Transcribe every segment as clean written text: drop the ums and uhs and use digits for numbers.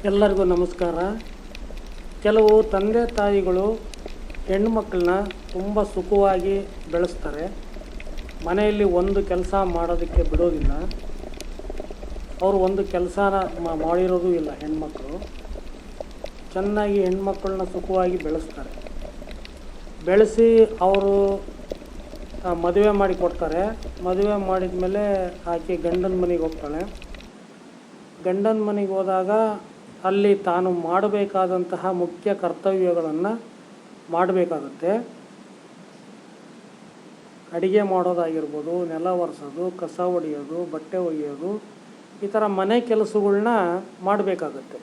ಎಲ್ಲರಿಗೂ ನಮಸ್ಕಾರ. ಕೆಲವು ತಂದೆ ತಾಯಿಗಳು ಹೆಣ್ಣುಮಕ್ಕಳನ್ನ ತುಂಬ ಸುಖವಾಗಿ ಬೆಳೆಸ್ತಾರೆ. ಮನೆಯಲ್ಲಿ ಒಂದು ಕೆಲಸ ಮಾಡೋದಕ್ಕೆ ಬಿಡೋದಿಲ್ಲ. ಅವರು ಒಂದು ಕೆಲಸನ ಮಾಡಿರೋದು ಇಲ್ಲ. ಹೆಣ್ಮಕ್ಳು ಚೆನ್ನಾಗಿ ಹೆಣ್ಮಕ್ಕಳನ್ನ ಸುಖವಾಗಿ ಬೆಳೆಸ್ತಾರೆ. ಬೆಳೆಸಿ ಅವರು ಮದುವೆ ಮಾಡಿ ಕೊಡ್ತಾರೆ. ಮದುವೆ ಮಾಡಿದ ಮೇಲೆ ಆಕೆ ಗಂಡನ ಮನೆಗೆ ಹೋಗ್ತಾಳೆ. ಗಂಡನ ಮನೆಗೆ ಹೋದಾಗ ಅಲ್ಲಿ ತಾನು ಮಾಡಬೇಕಾದಂತಹ ಮುಖ್ಯ ಕರ್ತವ್ಯಗಳನ್ನು ಮಾಡಬೇಕಾಗುತ್ತೆ. ಅಡುಗೆ ಮಾಡೋದಾಗಿರ್ಬೋದು, ನೆಲ ಒರೆಸೋದು, ಕಸ ಹೊಡೆಯೋದು, ಬಟ್ಟೆ ಒಗೆಯೋದು, ಈ ಥರ ಮನೆ ಕೆಲಸಗಳನ್ನ ಮಾಡಬೇಕಾಗತ್ತೆ.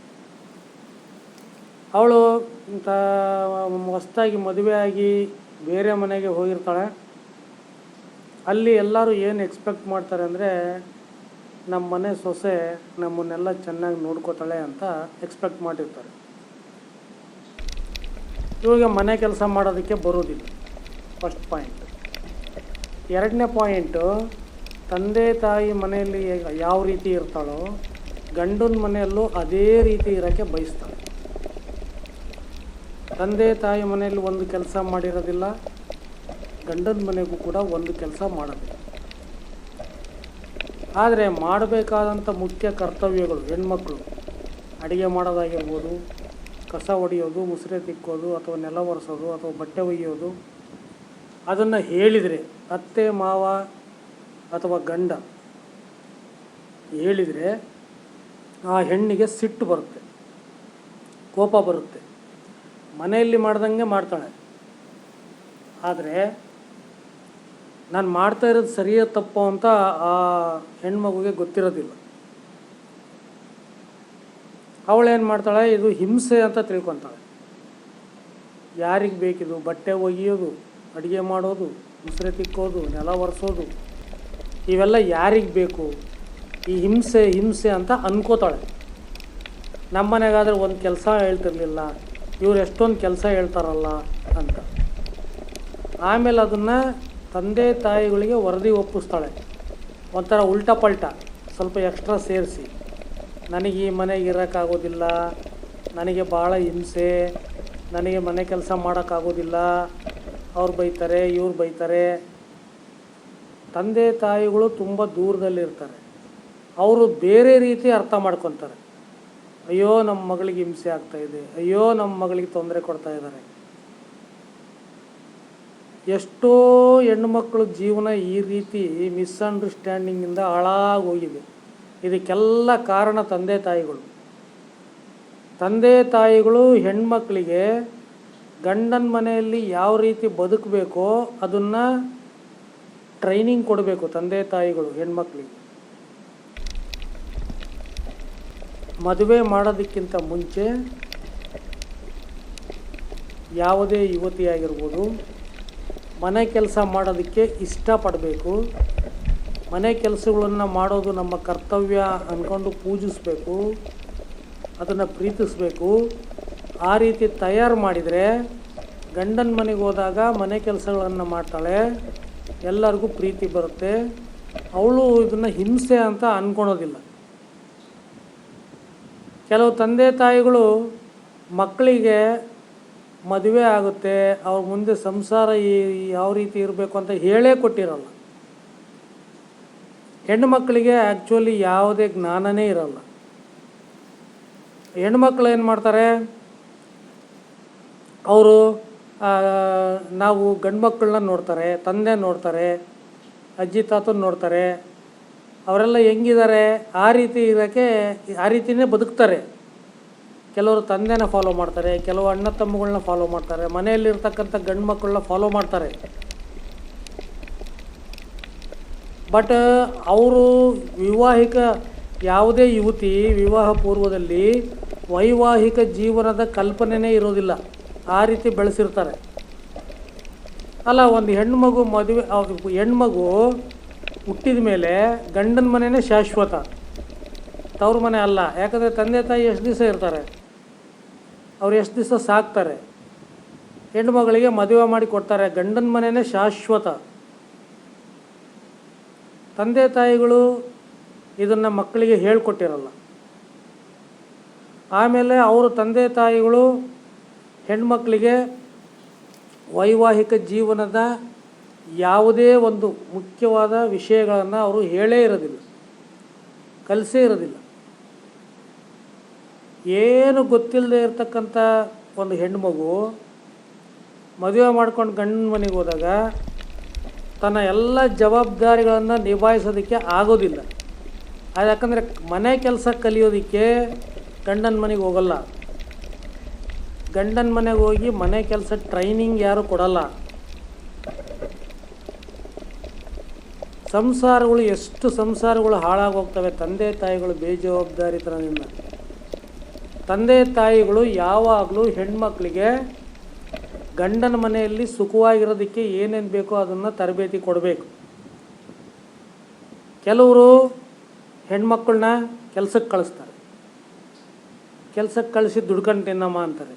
ಅವಳು ಹೊಸದಾಗಿ ಮದುವೆಯಾಗಿ ಬೇರೆ ಮನೆಗೆ ಹೋಗಿರ್ತಾಳೆ. ಅಲ್ಲಿ ಎಲ್ಲರೂ ಏನು ಎಕ್ಸ್ಪೆಕ್ಟ್ ಮಾಡ್ತಾರೆ ಅಂದರೆ, ನಮ್ಮ ಮನೆ ಸೊಸೆ ನಮ್ಮನ್ನೆಲ್ಲ ಚೆನ್ನಾಗಿ ನೋಡ್ಕೋತಾಳೆ ಅಂತ ಎಕ್ಸ್ಪೆಕ್ಟ್ ಮಾಡಿರ್ತಾರೆ. ಇವಾಗ ಮನೆ ಕೆಲಸ ಮಾಡೋದಕ್ಕೆ ಬರೋದಿಲ್ಲ. First point. ಎರಡನೇ ಪಾಯಿಂಟು, ತಂದೆ ತಾಯಿ ಮನೆಯಲ್ಲಿ ಯಾವ ರೀತಿ ಇರ್ತಾಳೋ ಗಂಡನ ಮನೆಯಲ್ಲೂ ಅದೇ ರೀತಿ ಇರೋಕ್ಕೆ ಬಯಸ್ತಾಳೆ. ತಂದೆ ತಾಯಿ ಮನೆಯಲ್ಲಿ ಒಂದು ಕೆಲಸ ಮಾಡಿರೋದಿಲ್ಲ, ಗಂಡನ ಮನೆಗೂ ಕೂಡ ಒಂದು ಕೆಲಸ ಮಾಡೋದಿಲ್ಲ. ಆದರೆ ಮಾಡಬೇಕಾದಂಥ ಮುಖ್ಯ ಕರ್ತವ್ಯಗಳು ಹೆಣ್ಮಕ್ಳು ಅಡುಗೆ ಮಾಡೋದಾಗಿರ್ಬೋದು, ಕಸ ಹೊಡೆಯೋದು, ಮುಸುರೆ ತಿಕ್ಕೋದು, ಅಥವಾ ನೆಲ ಒರೆಸೋದು, ಅಥವಾ ಬಟ್ಟೆ ಒಗೆಯೋದು, ಅದನ್ನು ಹೇಳಿದರೆ ಅತ್ತೆ ಮಾವ ಅಥವಾ ಗಂಡ ಹೇಳಿದರೆ ಆ ಹೆಣ್ಣಿಗೆ ಸಿಟ್ಟು ಬರುತ್ತೆ, ಕೋಪ ಬರುತ್ತೆ. ಮನೆಯಲ್ಲಿ ಮಾಡ್ದಂಗೆ ಮಾಡ್ತಾಳೆ. ಆದರೆ ನಾನು ಮಾಡ್ತಾ ಇರೋದು ಸರಿಯೋ ತಪ್ಪು ಅಂತ ಆ ಹೆಣ್ಮಗುಗೆ ಗೊತ್ತಿರೋದಿಲ್ಲ. ಅವಳೇನು ಮಾಡ್ತಾಳೆ, ಇದು ಹಿಂಸೆ ಅಂತ ತಿಳ್ಕೊತಾಳೆ. ಯಾರಿಗೆ ಬೇಕಿದು? ಬಟ್ಟೆ ಒಗೆಯೋದು, ಅಡುಗೆ ಮಾಡೋದು, ಮುಸುರೆ ತಿಕ್ಕೋದು, ನೆಲ ಒರೆಸೋದು, ಇವೆಲ್ಲ ಯಾರಿಗೆ ಬೇಕು? ಈ ಹಿಂಸೆ ಅಂತ ಅನ್ಕೋತಾಳೆ. ನಮ್ಮ ಮನೆಗಾದರೆ ಒಂದು ಕೆಲಸ ಹೇಳ್ತಿರ್ಲಿಲ್ಲ, ಇವ್ರು ಎಷ್ಟೊಂದು ಕೆಲಸ ಹೇಳ್ತಾರಲ್ಲ ಅಂತ. ಆಮೇಲೆ ಅದನ್ನು ತಂದೆ ತಾಯಿಗಳಿಗೆ ವರದಿ ಒಪ್ಪಿಸ್ತಾಳೆ. ಒಂಥರ ಉಲ್ಟಾ ಪಲ್ಟಾ ಸ್ವಲ್ಪ ಎಕ್ಸ್ಟ್ರಾ ಸೇರಿಸಿ, ನನಗೆ ಈ ಮನೆಗೆ ಇರೋಕ್ಕಾಗೋದಿಲ್ಲ, ನನಗೆ ಭಾಳ ಹಿಂಸೆ, ನನಗೆ ಮನೆ ಕೆಲಸ ಮಾಡೋಕ್ಕಾಗೋದಿಲ್ಲ, ಅವ್ರು ಬೈತಾರೆ, ಇವ್ರು ಬೈತಾರೆ. ತಂದೆ ತಾಯಿಗಳು ತುಂಬ ದೂರದಲ್ಲಿರ್ತಾರೆ. ಅವರು ಬೇರೆ ರೀತಿ ಅರ್ಥ ಮಾಡ್ಕೊತಾರೆ. ಅಯ್ಯೋ ನಮ್ಮ ಮಗಳಿಗೆ ಹಿಂಸೆ ಆಗ್ತಾಯಿದೆ, ಅಯ್ಯೋ ನಮ್ಮ ಮಗಳಿಗೆ ತೊಂದರೆ ಕೊಡ್ತಾಯಿದ್ದಾರೆ. ಎಷ್ಟೋ ಹೆಣ್ಣುಮಕ್ಕಳ ಜೀವನ ಈ ರೀತಿ ಮಿಸ್ಅಂಡರ್ಸ್ಟ್ಯಾಂಡಿಂಗಿಂದ ಹಾಳಾಗಿ ಹೋಗಿದೆ. ಇದಕ್ಕೆಲ್ಲ ಕಾರಣ ತಂದೆ ತಾಯಿಗಳು. ತಂದೆ ತಾಯಿಗಳು ಹೆಣ್ಮಕ್ಳಿಗೆ ಗಂಡನ ಮನೆಯಲ್ಲಿ ಯಾವ ರೀತಿ ಬದುಕಬೇಕೋ ಅದನ್ನು ಟ್ರೈನಿಂಗ್ ಕೊಡಬೇಕು. ತಂದೆ ತಾಯಿಗಳು ಹೆಣ್ಮಕ್ಳಿಗೆ ಮದುವೆ ಮಾಡೋದಕ್ಕಿಂತ ಮುಂಚೆ ಯಾವುದೇ ಯುವತಿಯಾಗಿರ್ಬೋದು ಮನೆ ಕೆಲಸ ಮಾಡೋದಕ್ಕೆ ಇಷ್ಟಪಡಬೇಕು. ಮನೆ ಕೆಲಸಗಳನ್ನು ಮಾಡೋದು ನಮ್ಮ ಕರ್ತವ್ಯ ಅಂದ್ಕೊಂಡು ಪೂಜಿಸಬೇಕು, ಅದನ್ನು ಪ್ರೀತಿಸಬೇಕು. ಆ ರೀತಿ ತಯಾರು ಮಾಡಿದರೆ ಗಂಡನ ಮನೆಗೆ ಹೋದಾಗ ಮನೆ ಕೆಲಸಗಳನ್ನು ಮಾಡ್ತಾಳೆ, ಎಲ್ಲರಿಗೂ ಪ್ರೀತಿ ಬರುತ್ತೆ. ಅವಳು ಇದನ್ನು ಹಿಂಸೆ ಅಂತ ಅಂದ್ಕೊಳೋದಿಲ್ಲ. ಕೆಲವು ತಂದೆ ತಾಯಿಗಳು ಮಕ್ಕಳಿಗೆ ಮದುವೆ ಆಗುತ್ತೆ, ಅವ್ರ ಮುಂದೆ ಸಂಸಾರ ಯಾವ ರೀತಿ ಇರಬೇಕು ಅಂತ ಹೇಳೇ ಕೊಟ್ಟಿರಲ್ಲ. ಹೆಣ್ಣು ಮಕ್ಕಳಿಗೆ ಆ್ಯಕ್ಚುಲಿ ಯಾವುದೇ ಜ್ಞಾನನೇ ಇರಲ್ಲ. ಹೆಣ್ಮಕ್ಳು ಏನು ಮಾಡ್ತಾರೆ, ಅವರು ನಾವು ಗಂಡು ಮಕ್ಕಳನ್ನ ನೋಡ್ತಾರೆ, ತಂದೆ ನೋಡ್ತಾರೆ, ಅಜ್ಜಿ ತಾತನ ನೋಡ್ತಾರೆ, ಅವರೆಲ್ಲ ಹೆಂಗಿದ್ದಾರೆ ಆ ರೀತಿ ಇರೋಕ್ಕೆ ಆ ರೀತಿಯೇ ಬದುಕ್ತಾರೆ. ಕೆಲವರು ತಂದೆನ ಫಾಲೋ ಮಾಡ್ತಾರೆ, ಕೆಲವು ಅಣ್ಣ ತಮ್ಮಗಳನ್ನ ಫಾಲೋ ಮಾಡ್ತಾರೆ, ಮನೆಯಲ್ಲಿರ್ತಕ್ಕಂಥ ಗಂಡು ಮಕ್ಕಳನ್ನ ಫಾಲೋ ಮಾಡ್ತಾರೆ. ಬಟ್ ಅವರು ಯಾವುದೇ ಯುವತಿ ವಿವಾಹ ಪೂರ್ವದಲ್ಲಿ ವೈವಾಹಿಕ ಜೀವನದ ಕಲ್ಪನೆಯೇ ಇರೋದಿಲ್ಲ. ಆ ರೀತಿ ಬೆಳೆಸಿರ್ತಾರೆ. ಅಲ್ಲ, ಒಂದು ಹೆಣ್ಮಗು ಹುಟ್ಟಿದ ಮೇಲೆ ಗಂಡನ ಮನೆಯೇ ಶಾಶ್ವತ, ತವ್ರ ಮನೆ ಅಲ್ಲ. ಯಾಕಂದರೆ ತಂದೆ ತಾಯಿ ಎಷ್ಟು ದಿವಸ ಇರ್ತಾರೆ, ಅವ್ರು ಎಷ್ಟು ದಿವಸ ಸಾಕ್ತಾರೆ. ಹೆಣ್ಮಗಳಿಗೆ ಮದುವೆ ಮಾಡಿ ಕೊಡ್ತಾರೆ, ಗಂಡನ ಮನೆಯೇ ಶಾಶ್ವತ. ತಂದೆ ತಾಯಿಗಳು ಇದನ್ನು ಮಕ್ಕಳಿಗೆ ಹೇಳ್ಕೊಟ್ಟಿರಲ್ಲ. ಆಮೇಲೆ ಅವರು ತಂದೆ ತಾಯಿಗಳು ಹೆಣ್ಮಕ್ಳಿಗೆ ವೈವಾಹಿಕ ಜೀವನದ ಯಾವುದೇ ಒಂದು ಮುಖ್ಯವಾದ ವಿಷಯಗಳನ್ನು ಅವರು ಹೇಳೇ ಇರೋದಿಲ್ಲ, ಕಲಿಸೇ ಇರೋದಿಲ್ಲ. ಏನು ಗೊತ್ತಿಲ್ಲದೆ ಇರತಕ್ಕಂಥ ಒಂದು ಹೆಣ್ಮಗು ಮದುವೆ ಮಾಡ್ಕೊಂಡು ಗಂಡನ ಮನೆಗೆ ಹೋದಾಗ ತನ್ನ ಎಲ್ಲ ಜವಾಬ್ದಾರಿಗಳನ್ನು ನಿಭಾಯಿಸೋದಕ್ಕೆ ಆಗೋದಿಲ್ಲ. ಅದು ಯಾಕಂದರೆ ಮನೆ ಕೆಲಸ ಕಲಿಯೋದಕ್ಕೆ ಗಂಡನ ಮನೆಗೆ ಹೋಗಲ್ಲ. ಗಂಡನ ಮನೆಗೆ ಹೋಗಿ ಮನೆ ಕೆಲಸ ಟ್ರೈನಿಂಗ್ ಯಾರು ಕೊಡಲ್ಲ. ಸಂಸಾರಗಳು ಎಷ್ಟು ಸಂಸಾರಗಳು ಹಾಳಾಗೋಗ್ತವೆ ತಂದೆ ತಾಯಿಗಳು ಬೇಜವಾಬ್ದಾರಿತನದಿಂದ. ತಂದೆ ತಾಯಿಗಳು ಯಾವಾಗಲೂ ಹೆಣ್ಮಕ್ಳಿಗೆ ಗಂಡನ ಮನೆಯಲ್ಲಿ ಸುಖವಾಗಿರೋದಕ್ಕೆ ಏನೇನು ಬೇಕೋ ಅದನ್ನು ತರಬೇತಿ ಕೊಡಬೇಕು. ಕೆಲವರು ಹೆಣ್ಮಕ್ಳನ್ನ ಕೆಲಸಕ್ಕೆ ಕಳಿಸ್ತಾರೆ, ಕೆಲಸಕ್ಕೆ ಕಳಿಸಿ ದುಡ್ಕೊಂಡು ತಿನ್ನಮ್ಮ ಅಂತಾರೆ.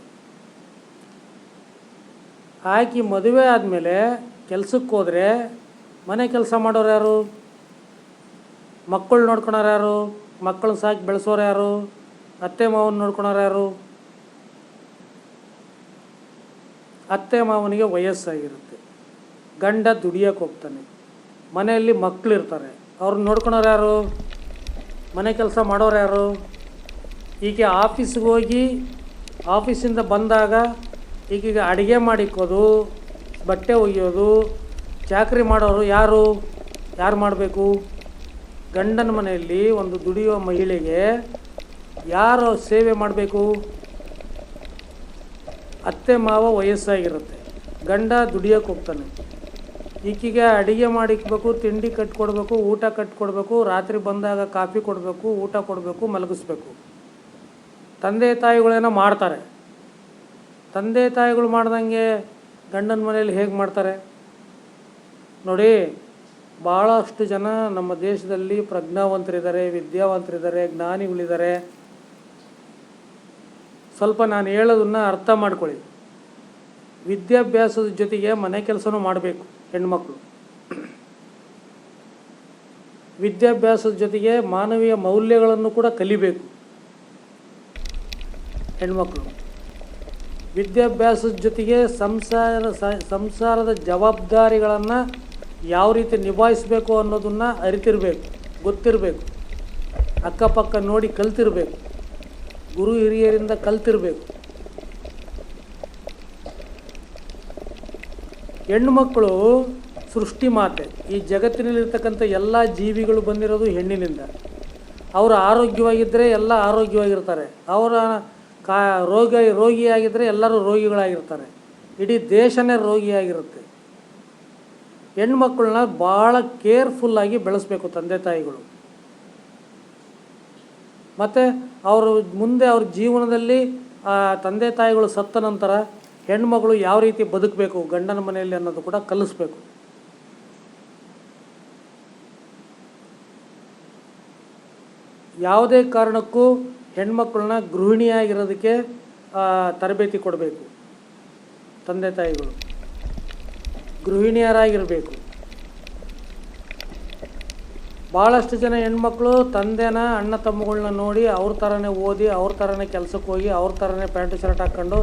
ಆಕೆ ಮದುವೆ ಆದಮೇಲೆ ಕೆಲಸಕ್ಕೆ ಹೋದರೆ ಮನೆ ಕೆಲಸ ಮಾಡೋರು ಯಾರು? ಮಕ್ಕಳು ನೋಡ್ಕೊಳೋರು ಯಾರು? ಮಕ್ಕಳನ್ನ ಸಾಕಿ ಬೆಳೆಸೋರು ಯಾರು? ಅತ್ತೆ ಮಾವನ ನೋಡ್ಕೊಳೋರು ಯಾರು? ಅತ್ತೆ ಮಾವನಿಗೆ ವಯಸ್ಸಾಗಿರುತ್ತೆ, ಗಂಡ ದುಡಿಯೋಕೆ ಹೋಗ್ತಾನೆ, ಮನೆಯಲ್ಲಿ ಮಕ್ಕಳಿರ್ತಾರೆ, ಅವ್ರನ್ನ ನೋಡ್ಕೊಳೋರು ಯಾರು? ಮನೆ ಕೆಲಸ ಮಾಡೋರು ಯಾರು? ಈಕೆ ಆಫೀಸ್ಗೆ ಹೋಗಿ ಆಫೀಸಿಂದ ಬಂದಾಗ ಈಗೀಗ ಅಡುಗೆ ಮಾಡಿಕ್ಕೋದು, ಬಟ್ಟೆ ಒಗೆಯೋದು, ಚಾಕರಿ ಮಾಡೋರು ಯಾರು ಮಾಡಬೇಕು? ಗಂಡನ ಮನೆಯಲ್ಲಿ ಒಂದು ದುಡಿಯುವ ಮಹಿಳೆಗೆ ಯಾರು ಸೇವೆ ಮಾಡಬೇಕು? ಅತ್ತೆ ಮಾವ ವಯಸ್ಸಾಗಿರುತ್ತೆ, ಗಂಡ ದುಡಿಯೋಕೆ ಹೋಗ್ತಾನೆ, ಈಕೆಗೆ ಅಡುಗೆ ಮಾಡಿಕ್ಬೇಕು, ತಿಂಡಿ ಕಟ್ಕೊಡ್ಬೇಕು, ಊಟ ಕಟ್ಕೊಡ್ಬೇಕು, ರಾತ್ರಿ ಬಂದಾಗ ಕಾಫಿ ಕೊಡಬೇಕು, ಊಟ ಕೊಡಬೇಕು, ಮಲಗಿಸ್ಬೇಕು. ತಂದೆ ತಾಯಿಗಳೇನೋ ಮಾಡ್ತಾರೆ. ತಂದೆ ತಾಯಿಗಳು ಮಾಡ್ದಂಗೆ ಗಂಡನ ಮನೆಯಲ್ಲಿ ಹೇಗೆ ಮಾಡ್ತಾರೆ ನೋಡಿ. ಭಾಳಷ್ಟು ಜನ ನಮ್ಮ ದೇಶದಲ್ಲಿ ಪ್ರಜ್ಞಾವಂತರಿದ್ದಾರೆ, ವಿದ್ಯಾವಂತರಿದ್ದಾರೆ, ಜ್ಞಾನಿಗಳಿದ್ದಾರೆ. ಸ್ವಲ್ಪ ನಾನು ಹೇಳೋದನ್ನು ಅರ್ಥ ಮಾಡ್ಕೊಳ್ಳಿ. ವಿದ್ಯಾಭ್ಯಾಸದ ಜೊತೆಗೆ ಮನೆ ಕೆಲಸನೂ ಮಾಡಬೇಕು ಹೆಣ್ಮಕ್ಳು. ವಿದ್ಯಾಭ್ಯಾಸದ ಜೊತೆಗೆ ಮಾನವೀಯ ಮೌಲ್ಯಗಳನ್ನು ಕೂಡ ಕಲಿಬೇಕು ಹೆಣ್ಮಕ್ಳು. ವಿದ್ಯಾಭ್ಯಾಸದ ಜೊತೆಗೆ ಸಂಸಾರದ ಜವಾಬ್ದಾರಿಗಳನ್ನು ಯಾವ ರೀತಿ ನಿಭಾಯಿಸಬೇಕು ಅನ್ನೋದನ್ನು ಅರಿತಿರಬೇಕು, ಗೊತ್ತಿರಬೇಕು, ಅಕ್ಕಪಕ್ಕ ನೋಡಿ ಕಲ್ತಿರಬೇಕು, ಗುರು ಹಿರಿಯರಿಂದ ಕಲ್ತಿರಬೇಕು. ಹೆಣ್ಣುಮಕ್ಕಳು ಸೃಷ್ಟಿ ಮಾತೆ. ಈ ಜಗತ್ತಿನಲ್ಲಿರ್ತಕ್ಕಂಥ ಎಲ್ಲ ಜೀವಿಗಳು ಬಂದಿರೋದು ಹೆಣ್ಣಿನಿಂದ. ಅವರು ಆರೋಗ್ಯವಾಗಿದ್ದರೆ ಎಲ್ಲ ಆರೋಗ್ಯವಾಗಿರ್ತಾರೆ, ಅವರ ರೋಗಿಯಾಗಿದ್ದರೆ ಎಲ್ಲರೂ ರೋಗಿಗಳಾಗಿರ್ತಾರೆ, ಇಡೀ ದೇಶನೇ ರೋಗಿಯಾಗಿರುತ್ತೆ. ಹೆಣ್ಮಕ್ಳನ್ನ ಭಾಳ ಕೇರ್ಫುಲ್ಲಾಗಿ ಬೆಳೆಸಬೇಕು ತಂದೆ ತಾಯಿಗಳು. ಮತ್ತು ಅವರು ಮುಂದೆ ಅವ್ರ ಜೀವನದಲ್ಲಿ ತಂದೆ ತಾಯಿಗಳು ಸತ್ತ ನಂತರ ಹೆಣ್ಮಗಳು ಯಾವ ರೀತಿ ಬದುಕಬೇಕು ಗಂಡನ ಮನೆಯಲ್ಲಿ ಅನ್ನೋದು ಕೂಡ ಕಲಿಸ್ಬೇಕು. ಯಾವುದೇ ಕಾರಣಕ್ಕೂ ಹೆಣ್ಮಕ್ಳನ್ನ ಗೃಹಿಣಿಯಾಗಿರೋದಕ್ಕೆ ತರಬೇತಿ ಕೊಡಬೇಕು. ತಂದೆ ತಾಯಿಗಳು ಗೃಹಿಣಿಯರಾಗಿರಬೇಕು. ಭಾಳಷ್ಟು ಜನ ಹೆಣ್ಮಕ್ಳು ತಂದೆನ ಅಣ್ಣ ತಮ್ಮಗಳನ್ನ ನೋಡಿ ಅವ್ರ ಥರನೇ ಓದಿ, ಅವ್ರ ಥರನೇ ಕೆಲಸಕ್ಕೆ ಹೋಗಿ, ಅವ್ರ ಥರನೇ ಪ್ಯಾಂಟು ಶರ್ಟ್ ಹಾಕ್ಕೊಂಡು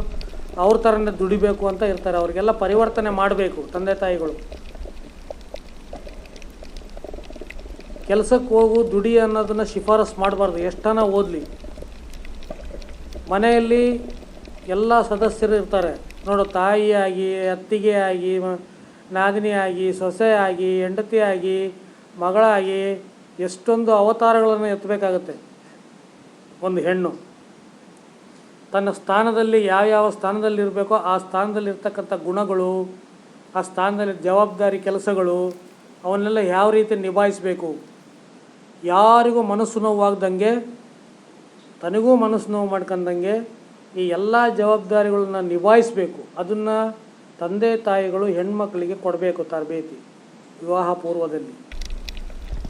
ಅವ್ರ ಥರನೇ ದುಡಿಬೇಕು ಅಂತ ಇರ್ತಾರೆ. ಅವ್ರಿಗೆಲ್ಲ ಪರಿವರ್ತನೆ ಮಾಡಬೇಕು ತಂದೆ ತಾಯಿಗಳು. ಕೆಲಸಕ್ಕೆ ಹೋಗು ದುಡಿ ಅನ್ನೋದನ್ನು ಶಿಫಾರಸು ಮಾಡಬಾರ್ದು. ಎಷ್ಟನ ಓದಲಿ, ಮನೆಯಲ್ಲಿ ಎಲ್ಲ ಸದಸ್ಯರು ಇರ್ತಾರೆ ನೋಡು. ತಾಯಿಯಾಗಿ, ಅತ್ತಿಗೆಯಾಗಿ, ನಾದಿನಿಯಾಗಿ, ಸೊಸೆಯಾಗಿ, ಹೆಂಡತಿಯಾಗಿ, ಮಗಳಾಗಿ ಎಷ್ಟೊಂದು ಅವತಾರಗಳನ್ನು ಎತ್ತಬೇಕಾಗತ್ತೆ ಒಂದು ಹೆಣ್ಣು. ತನ್ನ ಸ್ಥಾನದಲ್ಲಿ ಯಾವ್ಯಾವ ಸ್ಥಾನದಲ್ಲಿರಬೇಕೋ ಆ ಸ್ಥಾನದಲ್ಲಿರ್ತಕ್ಕಂಥ ಗುಣಗಳು, ಆ ಸ್ಥಾನದಲ್ಲಿ ಜವಾಬ್ದಾರಿ ಕೆಲಸಗಳು, ಅವನ್ನೆಲ್ಲ ಯಾವ ರೀತಿ ನಿಭಾಯಿಸಬೇಕು. ಯಾರಿಗೂ ಮನಸ್ಸು ನೋವಾಗ್ದಂಗೆ, ತನಗೂ ಮನಸ್ಸು ನೋವು ಮಾಡ್ಕೊಂಡಂಗೆ ಈ ಎಲ್ಲ ಜವಾಬ್ದಾರಿಗಳನ್ನ ನಿಭಾಯಿಸಬೇಕು. ಅದನ್ನು ತಂದೆ ತಾಯಿಗಳು ಹೆಣ್ಮಕ್ಳಿಗೆ ಕೊಡಬೇಕು ತರಬೇತಿ ವಿವಾಹ ಪೂರ್ವದಲ್ಲಿ.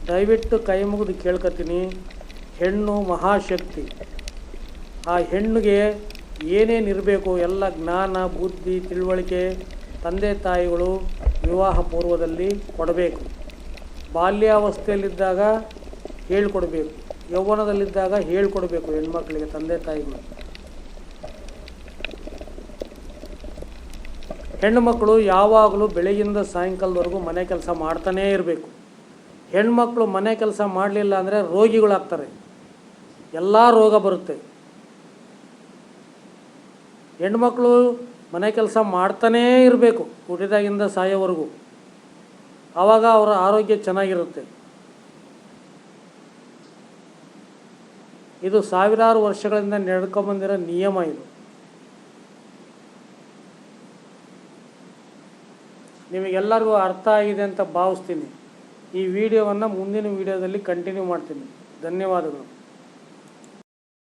ದಯವಿಟ್ಟು ಕೈ ಮುಗಿದು ಕೇಳ್ಕೊತೀನಿ, ಹೆಣ್ಣು ಮಹಾಶಕ್ತಿ. ಆ ಹೆಣ್ಣಿಗೆ ಏನೇನಿರಬೇಕು ಎಲ್ಲ ಜ್ಞಾನ, ಬುದ್ಧಿ, ತಿಳುವಳಿಕೆ ತಂದೆ ತಾಯಿಗಳು ವಿವಾಹ ಪೂರ್ವದಲ್ಲಿ ಕೊಡಬೇಕು. ಬಾಲ್ಯಾವಸ್ಥೆಯಲ್ಲಿದ್ದಾಗ ಹೇಳ್ಕೊಡ್ಬೇಕು. ಯೌವನದಲ್ಲಿದ್ದಾಗ ಹೇಳ್ಕೊಡ್ಬೇಕು ಹೆಣ್ಮಕ್ಳಿಗೆ, ತಂದೆ ತಾಯಿಗಳು. ಹೆಣ್ಣುಮಕ್ಕಳು ಯಾವಾಗಲೂ ಬೆಳಗಿಂದ ಸಾಯಂಕಾಲದವರೆಗೂ ಮನೆ ಕೆಲಸ ಮಾಡ್ತಾನೇ ಇರಬೇಕು. ಹೆಣ್ಮಕ್ಳು ಮನೆ ಕೆಲಸ ಮಾಡಲಿಲ್ಲ ಅಂದರೆ ರೋಗಿಗಳಾಗ್ತಾರೆ, ಎಲ್ಲ ರೋಗ ಬರುತ್ತೆ. ಹೆಣ್ಮಕ್ಳು ಮನೆ ಕೆಲಸ ಮಾಡ್ತಾನೇ ಇರಬೇಕು ಹುಟ್ಟಿದಾಗಿಂದ ಸಾಯೋವರೆಗೂ, ಆವಾಗ ಅವರ ಆರೋಗ್ಯ ಚೆನ್ನಾಗಿರುತ್ತೆ. ಇದು ಸಾವಿರಾರು ವರ್ಷಗಳಿಂದ ನಡ್ಕೊಂಬಂದಿರೋ ನಿಯಮ ಇದು. ನಿಮಗೆಲ್ಲರಿಗೂ ಅರ್ಥ ಆಗಿದೆ ಅಂತ ಭಾವಿಸ್ತೀನಿ. ಈ ವಿಡಿಯೋವನ್ನು ಮುಂದಿನ ವಿಡಿಯೋದಲ್ಲಿ ಕಂಟಿನ್ಯೂ ಮಾಡ್ತೀನಿ. ಧನ್ಯವಾದಗಳು.